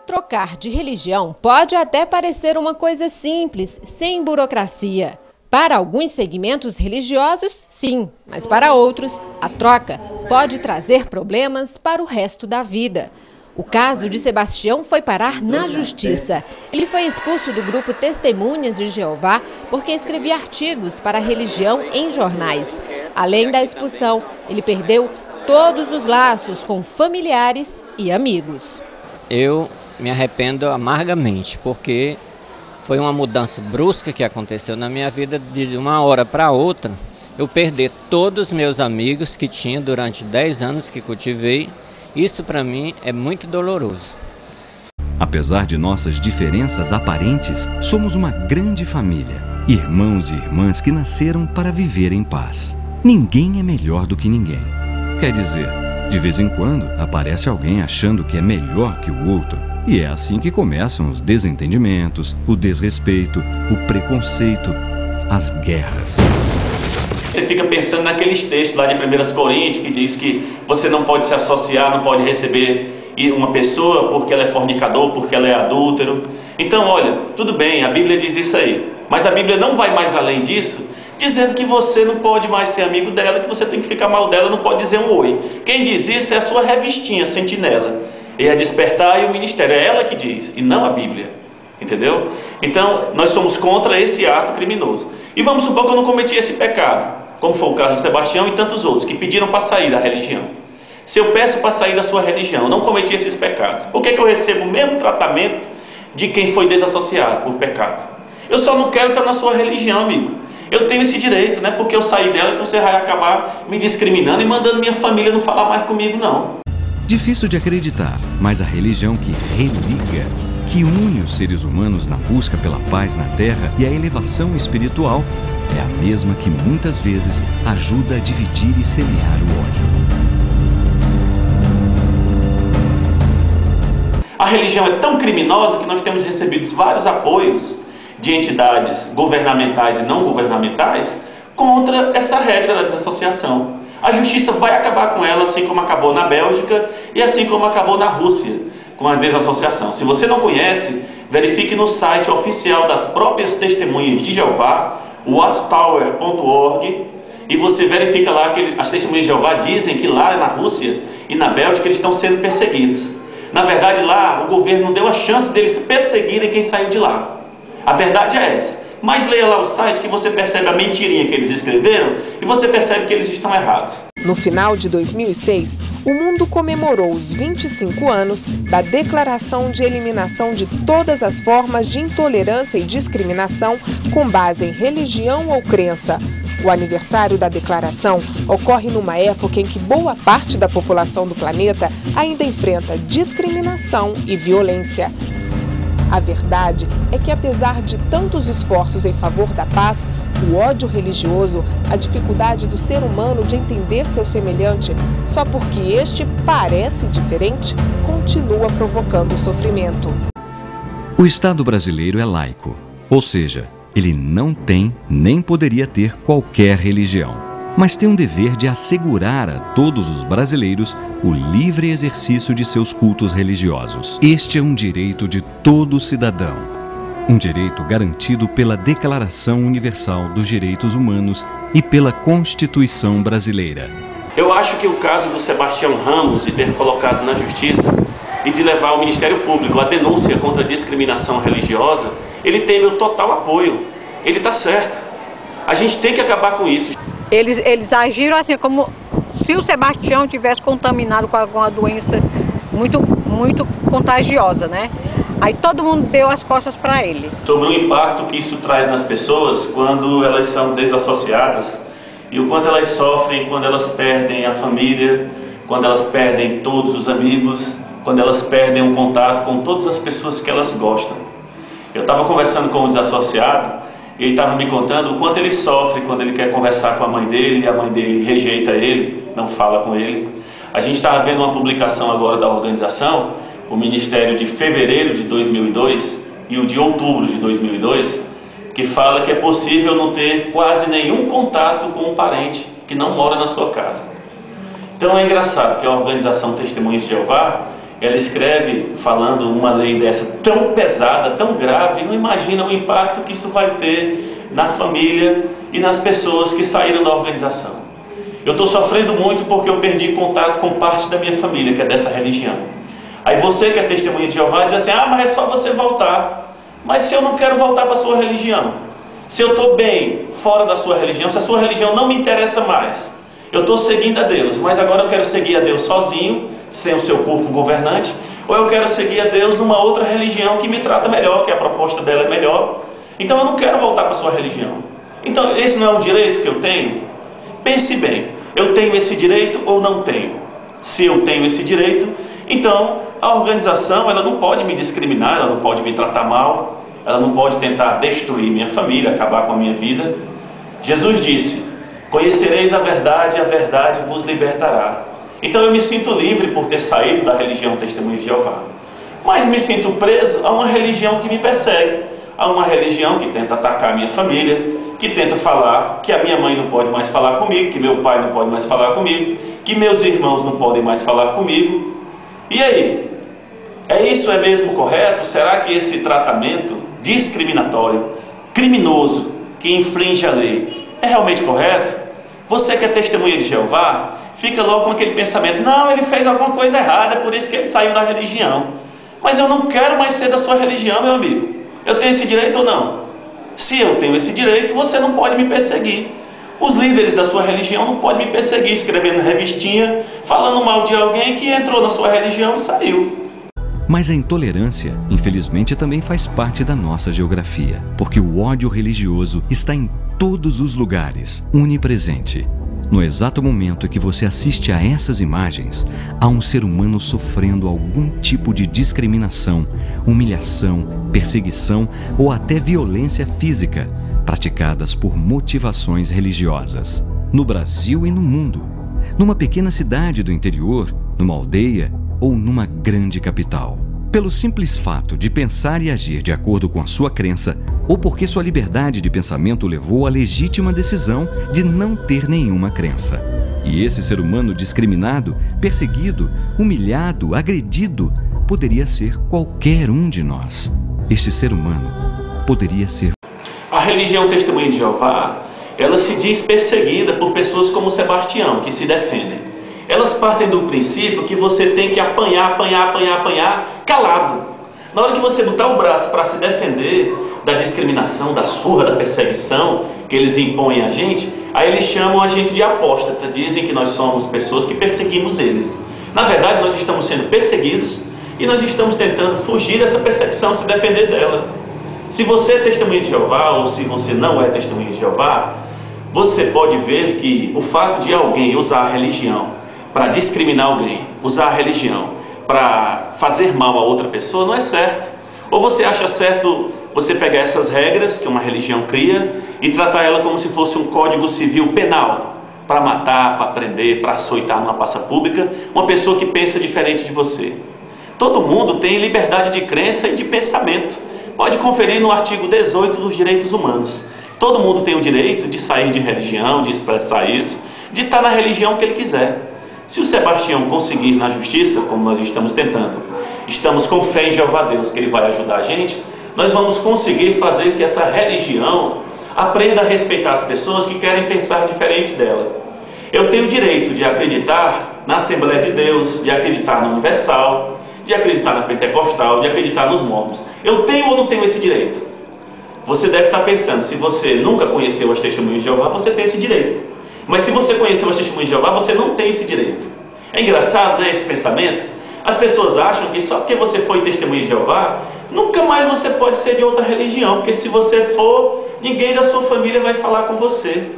Trocar de religião pode até parecer uma coisa simples, sem burocracia. Para alguns segmentos religiosos, sim, mas para outros, a troca pode trazer problemas para o resto da vida. O caso de Sebastião foi parar na justiça. Ele foi expulso do grupo Testemunhas de Jeová porque escrevia artigos para a religião em jornais. Além da expulsão, ele perdeu todos os laços com familiares e amigos. Eu me arrependo amargamente, porque foi uma mudança brusca que aconteceu na minha vida. De uma hora para outra, eu perdi todos os meus amigos que tinha durante 10 anos que cultivei. Isso para mim é muito doloroso. Apesar de nossas diferenças aparentes, somos uma grande família. Irmãos e irmãs que nasceram para viver em paz. Ninguém é melhor do que ninguém. Quer dizer, de vez em quando aparece alguém achando que é melhor que o outro. E é assim que começam os desentendimentos, o desrespeito, o preconceito, as guerras. Você fica pensando naqueles textos lá de 1 Coríntios que diz que você não pode se associar, não pode receber uma pessoa porque ela é fornicador, porque ela é adúltero. Então, olha, tudo bem, a Bíblia diz isso aí. Mas a Bíblia não vai mais além disso, dizendo que você não pode mais ser amigo dela, que você tem que ficar mal dela, não pode dizer um oi. Quem diz isso é a sua revistinha, Sentinela. E a Despertar e o Ministério, é ela que diz, e não a Bíblia. Entendeu? Então, nós somos contra esse ato criminoso. E vamos supor que eu não cometi esse pecado, como foi o caso de Sebastião e tantos outros, que pediram para sair da religião. Se eu peço para sair da sua religião, eu não cometi esses pecados, por que eu recebo o mesmo tratamento de quem foi desassociado por pecado? Eu só não quero estar na sua religião, amigo. Eu tenho esse direito, não é porque eu saí dela que você vai acabar me discriminando e mandando minha família não falar mais comigo, não. Difícil de acreditar, mas a religião que religa, que une os seres humanos na busca pela paz na terra e a elevação espiritual, é a mesma que muitas vezes ajuda a dividir e semear o ódio. A religião é tão criminosa que nós temos recebido vários apoios de entidades governamentais e não governamentais contra essa regra da desassociação. A justiça vai acabar com ela, assim como acabou na Bélgica e assim como acabou na Rússia com a desassociação. Se você não conhece, verifique no site oficial das próprias Testemunhas de Jeová, watchtower.org, e você verifica lá que as Testemunhas de Jeová dizem que lá na Rússia e na Bélgica eles estão sendo perseguidos. Na verdade, lá o governo não deu a chance deles perseguirem quem saiu de lá. A verdade é essa. Mas leia lá o site que você percebe a mentirinha que eles escreveram e você percebe que eles estão errados. No final de 2006, o mundo comemorou os 25 anos da Declaração de Eliminação de todas as formas de intolerância e discriminação com base em religião ou crença. O aniversário da declaração ocorre numa época em que boa parte da população do planeta ainda enfrenta discriminação e violência. A verdade é que, apesar de tantos esforços em favor da paz, o ódio religioso, a dificuldade do ser humano de entender seu semelhante só porque este parece diferente, continua provocando sofrimento. O Estado brasileiro é laico, ou seja, ele não tem nem poderia ter qualquer religião, mas tem um dever de assegurar a todos os brasileiros o livre exercício de seus cultos religiosos. Este é um direito de todo cidadão, um direito garantido pela Declaração Universal dos Direitos Humanos e pela Constituição Brasileira. Eu acho que o caso do Sebastião Ramos de ter colocado na justiça e de levar ao Ministério Público a denúncia contra a discriminação religiosa, ele tem meu total apoio. Ele está certo. A gente tem que acabar com isso. Eles agiram assim como se o Sebastião tivesse contaminado com alguma doença muito contagiosa, né? Aí todo mundo deu as costas para ele. Sobre o impacto que isso traz nas pessoas quando elas são desassociadas e o quanto elas sofrem quando elas perdem a família, quando elas perdem todos os amigos, quando elas perdem o contato com todas as pessoas que elas gostam. Eu estava conversando com um desassociado. Ele estava me contando o quanto ele sofre quando ele quer conversar com a mãe dele e a mãe dele rejeita ele, não fala com ele. A gente estava vendo uma publicação agora da organização, o Ministério de fevereiro de 2002 e o de outubro de 2002, que fala que é possível não ter quase nenhum contato com um parente que não mora na sua casa. Então é engraçado que a organização Testemunhas de Jeová ela escreve falando uma lei dessa tão pesada, tão grave, não imagina o impacto que isso vai ter na família e nas pessoas que saíram da organização. Eu estou sofrendo muito porque eu perdi contato com parte da minha família, que é dessa religião. Aí você que é testemunha de Jeová diz assim, mas é só você voltar. Mas se eu não quero voltar para a sua religião, se eu estou bem fora da sua religião, se a sua religião não me interessa mais, eu estou seguindo a Deus, mas agora eu quero seguir a Deus sozinho, sem o seu corpo governante, ou eu quero seguir a Deus numa outra religião que me trata melhor, que a proposta dela é melhor, então eu não quero voltar para a sua religião. Então esse não é um direito que eu tenho? Pense bem, eu tenho esse direito ou não tenho? Se eu tenho esse direito, então a organização ela não pode me discriminar, ela não pode me tratar mal, ela não pode tentar destruir minha família, acabar com a minha vida. Jesus disse, conhecereis a verdade vos libertará. Então eu me sinto livre por ter saído da religião Testemunha de Jeová, mas me sinto preso a uma religião que me persegue, a uma religião que tenta atacar a minha família, que tenta falar que a minha mãe não pode mais falar comigo, que meu pai não pode mais falar comigo, que meus irmãos não podem mais falar comigo. E aí? Isso é mesmo correto? Será que esse tratamento discriminatório, criminoso, que infringe a lei, é realmente correto? Você que é testemunha de Jeová, fica logo com aquele pensamento, não, ele fez alguma coisa errada, é por isso que ele saiu da religião. Mas eu não quero mais ser da sua religião, meu amigo. Eu tenho esse direito ou não? Se eu tenho esse direito, você não pode me perseguir. Os líderes da sua religião não podem me perseguir, escrevendo revistinha, falando mal de alguém que entrou na sua religião e saiu. Mas a intolerância, infelizmente, também faz parte da nossa geografia, porque o ódio religioso está em todos os lugares, onipresente. No exato momento em que você assiste a essas imagens, há um ser humano sofrendo algum tipo de discriminação, humilhação, perseguição ou até violência física, praticadas por motivações religiosas. No Brasil e no mundo, numa pequena cidade do interior, numa aldeia ou numa grande capital. Pelo simples fato de pensar e agir de acordo com a sua crença, ou porque sua liberdade de pensamento levou à legítima decisão de não ter nenhuma crença. E esse ser humano discriminado, perseguido, humilhado, agredido, poderia ser qualquer um de nós. Este ser humano poderia ser... A religião Testemunha de Jeová, ela se diz perseguida por pessoas como Sebastião, que se defendem. Elas partem do princípio que você tem que apanhar calado. Na hora que você botar o braço para se defender da discriminação, da surra, da perseguição que eles impõem a gente, aí eles chamam a gente de apóstata, dizem que nós somos pessoas que perseguimos eles. Na verdade, nós estamos sendo perseguidos e nós estamos tentando fugir dessa perseguição, se defender dela. Se você é testemunha de Jeová ou se você não é testemunha de Jeová, você pode ver que o fato de alguém usar a religião para discriminar alguém, usar a religião para fazer mal a outra pessoa não é certo. Ou você acha certo você pegar essas regras que uma religião cria e tratar ela como se fosse um código civil penal para matar, para prender, para açoitar numa praça pública uma pessoa que pensa diferente de você. Todo mundo tem liberdade de crença e de pensamento. Pode conferir no artigo 18 dos direitos humanos. Todo mundo tem o direito de sair de religião, de expressar isso, de estar na religião que ele quiser. Se o Sebastião conseguir na justiça, como nós estamos tentando, estamos com fé em Jeová Deus que ele vai ajudar a gente, nós vamos conseguir fazer que essa religião aprenda a respeitar as pessoas que querem pensar diferentes dela. Eu tenho o direito de acreditar na Assembleia de Deus, de acreditar na Universal, de acreditar na Pentecostal, de acreditar nos mormons. Eu tenho ou não tenho esse direito? Você deve estar pensando, se você nunca conheceu as Testemunhas de Jeová, você tem esse direito. Mas se você conheceu as Testemunhas de Jeová, você não tem esse direito. É engraçado, né, esse pensamento? As pessoas acham que só porque você foi testemunha de Jeová, nunca mais você pode ser de outra religião, porque se você for, ninguém da sua família vai falar com você.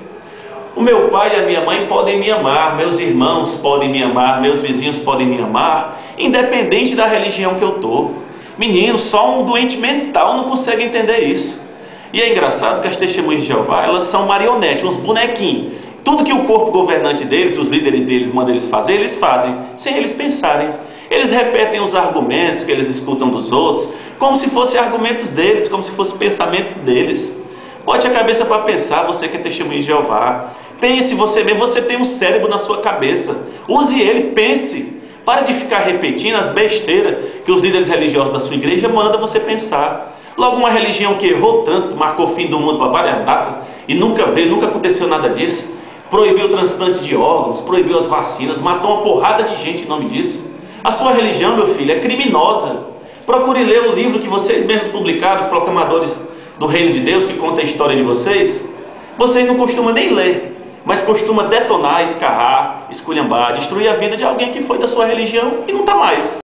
O meu pai e a minha mãe podem me amar, meus irmãos podem me amar, meus vizinhos podem me amar, independente da religião que eu estou. Menino, só um doente mental não consegue entender isso. E é engraçado que as Testemunhas de Jeová, elas são marionetes, uns bonequinhos. Tudo que o corpo governante deles, os líderes deles mandam eles fazem, sem eles pensarem. Eles repetem os argumentos que eles escutam dos outros, como se fossem argumentos deles, como se fosse pensamento deles. Bote a cabeça para pensar, você que é testemunha de Jeová. Pense você mesmo, você tem um cérebro na sua cabeça. Use ele, pense. Pare de ficar repetindo as besteiras que os líderes religiosos da sua igreja mandam você pensar. Logo, uma religião que errou tanto, marcou o fim do mundo para várias datas e nunca aconteceu nada disso, proibiu o transplante de órgãos, proibiu as vacinas, matou uma porrada de gente em nome disso. A sua religião, meu filho, é criminosa. Procure ler o livro que vocês mesmos publicaram, os proclamadores do reino de Deus, que conta a história de vocês. Vocês não costumam nem ler, mas costuma detonar, escarrar, esculhambar, destruir a vida de alguém que foi da sua religião e não está mais.